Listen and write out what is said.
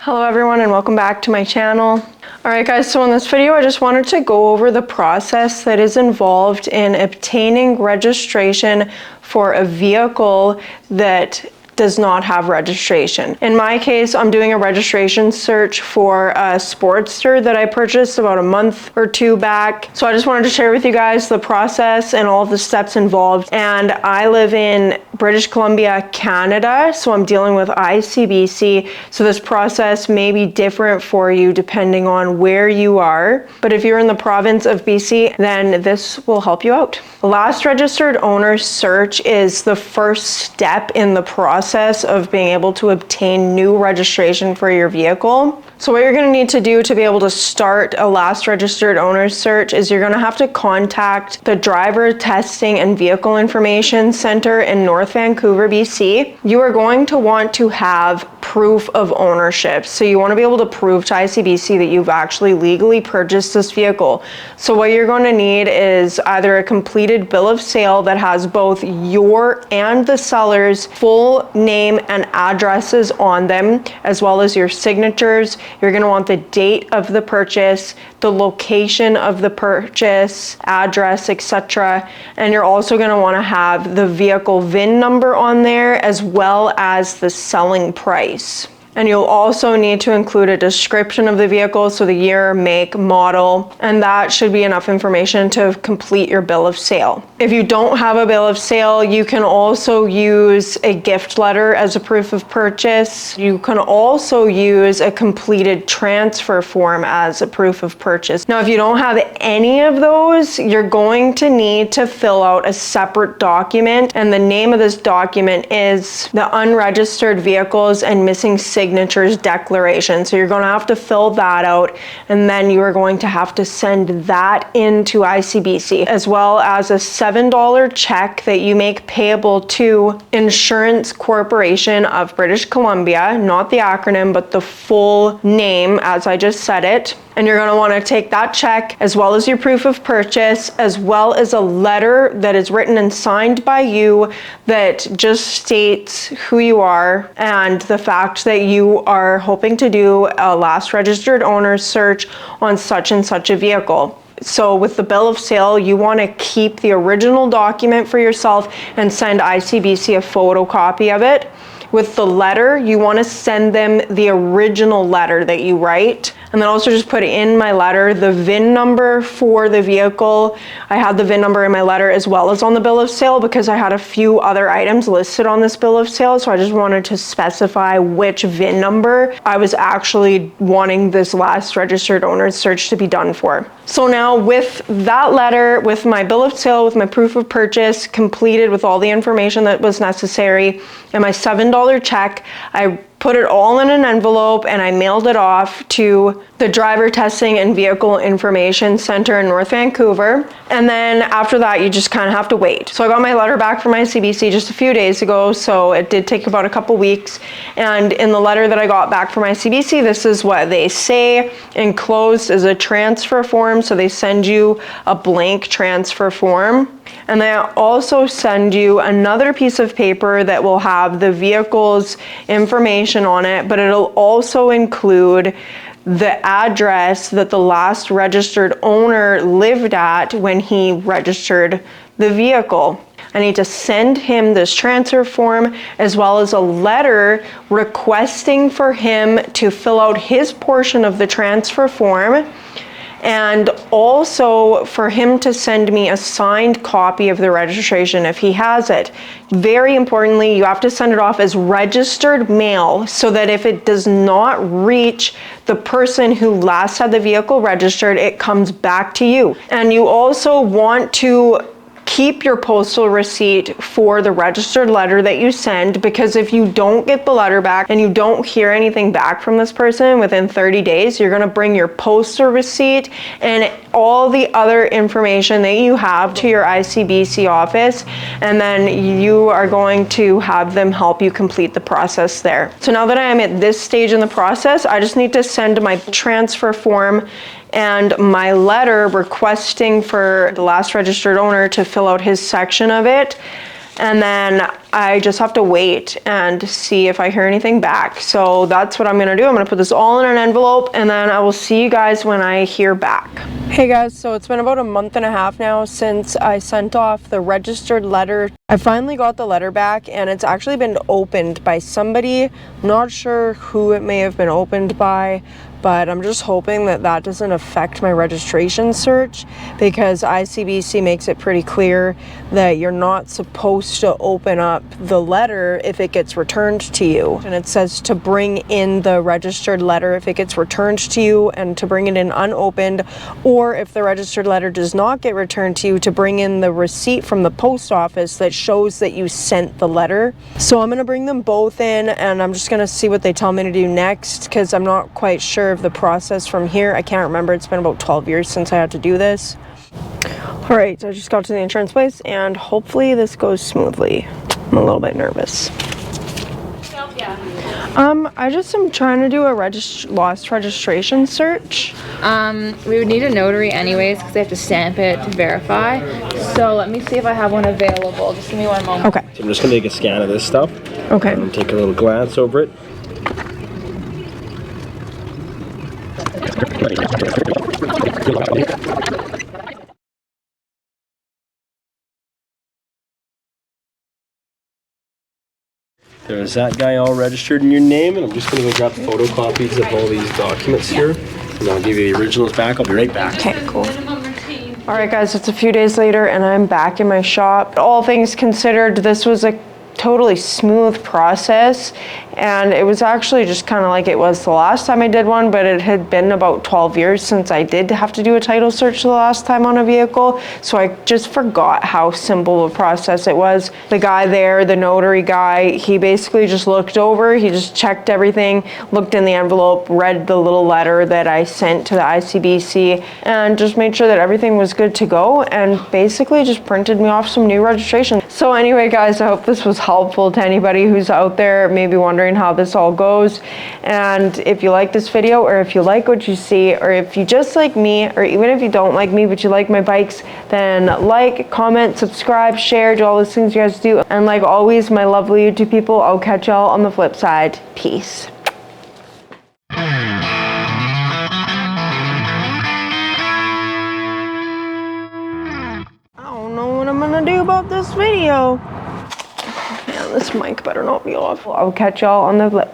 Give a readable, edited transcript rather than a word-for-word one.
Hello everyone and welcome back to my channel. Alright guys, so in this video I just wanted to go over the process that is involved in obtaining registration for a vehicle that does not have registration. In my case, I'm doing a registration search for a Sportster that I purchased about a month or two back. So I just wanted to share with you guys the process and all of the steps involved. And I live in British Columbia, Canada, so I'm dealing with ICBC. So this process may be different for you depending on where you are. But if you're in the province of BC, then this will help you out. The last registered owner search is the first step in the process of being able to obtain new registration for your vehicle. So what you're going to need to do to be able to start a last registered owner search is you're going to have to contact the Driver Testing and Vehicle Information Center in North Vancouver, BC. You are going to want to have proof of ownership. So you want to be able to prove to ICBC that you've actually legally purchased this vehicle. So what you're going to need is either a completed bill of sale that has both your and the seller's full name and addresses on them, as well as your signatures. You're going to want the date of the purchase, the location of the purchase, address, etc. And you're also going to want to have the vehicle VIN number on there, as well as the selling price. And you'll also need to include a description of the vehicle, so the year, make, model, and that should be enough information to complete your bill of sale. If you don't have a bill of sale, you can also use a gift letter as a proof of purchase. You can also use a completed transfer form as a proof of purchase. Now, if you don't have any of those, you're going to need to fill out a separate document, and the name of this document is the Unregistered Vehicles and Missing Signatures Declaration. So you're going to have to fill that out, and then you are going to have to send that into ICBC, as well as a $7 check that you make payable to Insurance Corporation of British Columbia, not the acronym, but the full name as I just said it. And you're going to want to take that check, as well as your proof of purchase, as well as a letter that is written and signed by you that just states who you are and the fact that you are hoping to do a last registered owner search on such and such a vehicle. So with the bill of sale, you want to keep the original document for yourself and send ICBC a photocopy of it. With the letter, you want to send them the original letter that you write. And then also just put in my letter the VIN number for the vehicle. I had the VIN number in my letter as well as on the bill of sale because I had a few other items listed on this bill of sale. So I just wanted to specify which VIN number I was actually wanting this last registered owner search to be done for. So now with that letter, with my bill of sale, with my proof of purchase completed with all the information that was necessary, and my $7 check, I put it all in an envelope and I mailed it off to the Driver Testing and Vehicle Information Center in North Vancouver. And then after that, you just kind of have to wait. So I got my letter back from ICBC just a few days ago, so it did take about a couple weeks. And in the letter that I got back from ICBC, this is what they say. Enclosed is a transfer form, so they send you a blank transfer form. And they also send you another piece of paper that will have the vehicle's information on it, but it'll also include the address that the last registered owner lived at when he registered the vehicle. I need to send him this transfer form, as well as a letter requesting for him to fill out his portion of the transfer form, and also for him to send me a signed copy of the registration if he has it. Very importantly, you have to send it off as registered mail, so that if it does not reach the person who last had the vehicle registered, it comes back to you. And you also want to keep your postal receipt for the registered letter that you send, because if you don't get the letter back and you don't hear anything back from this person within 30 days, you're going to bring your postal receipt and all the other information that you have to your ICBC office, and then you are going to have them help you complete the process there. So now that I am at this stage in the process, I just need to send my transfer form and my letter requesting for the last registered owner to fill out his section of it. and then I just have to wait and see if I hear anything back. So that's what I'm gonna do. I'm gonna put this all in an envelope, and then I will see you guys when I hear back. Hey guys, so it's been about a month and a half now since I sent off the registered letter. I finally got the letter back, and it's actually been opened by somebody. Not sure who it may have been opened by, but I'm just hoping that that doesn't affect my registration search, because ICBC makes it pretty clear that you're not supposed to open up the letter if it gets returned to you. And it says to bring in the registered letter if it gets returned to you, and to bring it in unopened, or if the registered letter does not get returned to you, to bring in the receipt from the post office that shows that you sent the letter. So I'm gonna bring them both in, and I'm just gonna see what they tell me to do next, because I'm not quite sure of the process from here. I can't remember. It's been about 12 years since I had to do this. All right, so I just got to the insurance place, and hopefully this goes smoothly. I'm a little bit nervous. I just am trying to do a lost registration search. We would need a notary anyways, because they have to stamp it to verify. So let me see if I have one available. Just give me one moment. Okay. So I'm just gonna make a scan of this stuff. Okay. Take a little glance over it. There's that guy all registered in your name, and I'm just gonna go grab photocopies of all these documents here, and I'll give you the originals back. I'll be right back. Okay, cool. All right, guys, it's a few days later, and I'm back in my shop. All things considered, this was a totally smooth process, and it was actually just kind of like it was the last time I did one, but it had been about 12 years since I did have to do a title search the last time on a vehicle, so I just forgot how simple of a process it was. The guy there, the notary guy, he basically just looked over, he just checked everything, looked in the envelope, read the little letter that I sent to the ICBC, and just made sure that everything was good to go, and basically just printed me off some new registration. So anyway, guys, I hope this was helpful to anybody who's out there maybe wondering how this all goes. And if you like this video, or if you like what you see, or if you just like me, or even if you don't like me but you like my bikes, then like, comment, subscribe, share, do all those things you guys do. And like always, my lovely YouTube people, I'll catch y'all on the flip side. Peace. I don't know what I'm gonna do about this video. Man, this mic better not be off. I'll catch y'all on the flip.